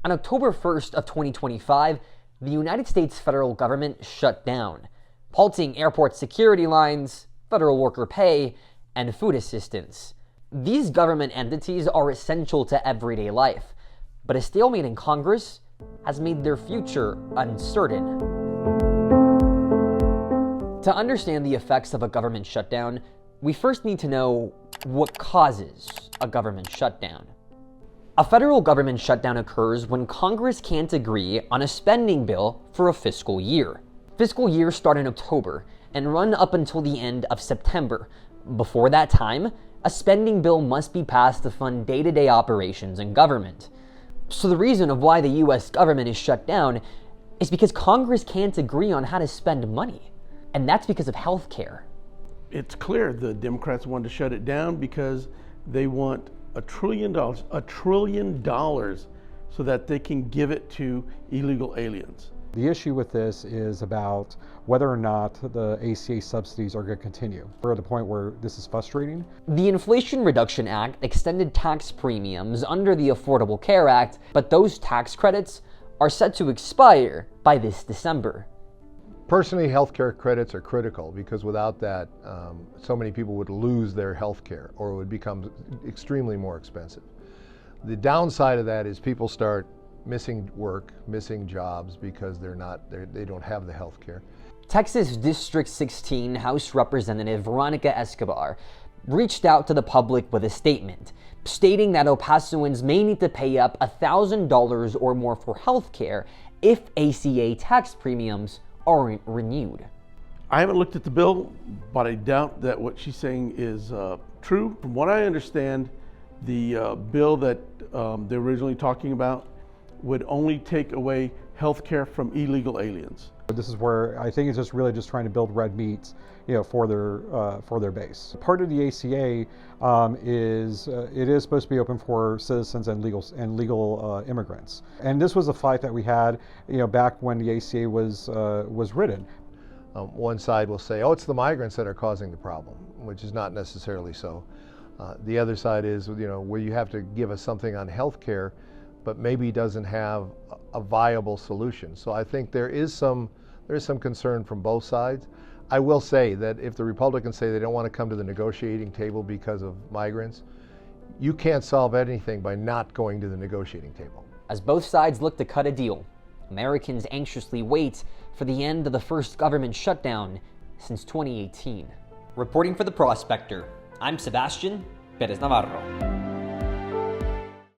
On October 1st of 2025, the United States federal government shut down, halting airport security lines, federal worker pay, and food assistance. These government entities are essential to everyday life, but a stalemate in Congress has made their future uncertain. To understand the effects of a government shutdown, we first need to know what causes a government shutdown. A federal government shutdown occurs when Congress can't agree on a spending bill for a fiscal year. Fiscal years start in October and run up until the end of September. Before that time, a spending bill must be passed to fund day-to-day operations in government. So the reason of why the US government is shut down is because Congress can't agree on how to spend money. And that's because of health care. It's clear the Democrats wanted to shut it down because they want $1 trillion so that they can give it to illegal aliens. The issue with this is about whether or not the ACA subsidies are going to continue. We're at the point where this is frustrating. The Inflation Reduction Act extended tax premiums under the Affordable Care Act, but those tax credits are set to expire by this December. Personally, healthcare credits are critical because without that, so many people would lose their healthcare or it would become extremely more expensive. The downside of that is people start missing work, missing jobs because they don't have the healthcare. Texas District 16 House Representative Veronica Escobar reached out to the public with a statement stating that El Pasoans may need to pay up $1,000 or more for healthcare if ACA tax premiums aren't renewed. I haven't looked at the bill, but I doubt that what she's saying is true. From what I understand, the bill that they're originally talking about would only take away health care from illegal aliens. This is where I think it's just really just trying to build red meat, for their base. Part of the ACA is it is supposed to be open for citizens and legal immigrants. And this was a fight that we had, back when the ACA was written. One side will say, oh, it's the migrants that are causing the problem, which is not necessarily so. The other side is, where you have to give us something on health care, but maybe doesn't have a viable solution. So I think there is some concern from both sides. I will say that if the Republicans say they don't want to come to the negotiating table because of migrants, you can't solve anything by not going to the negotiating table. As both sides look to cut a deal, Americans anxiously wait for the end of the first government shutdown since 2018. Reporting for the Prospector, I'm Sebastian Perez-Navarro.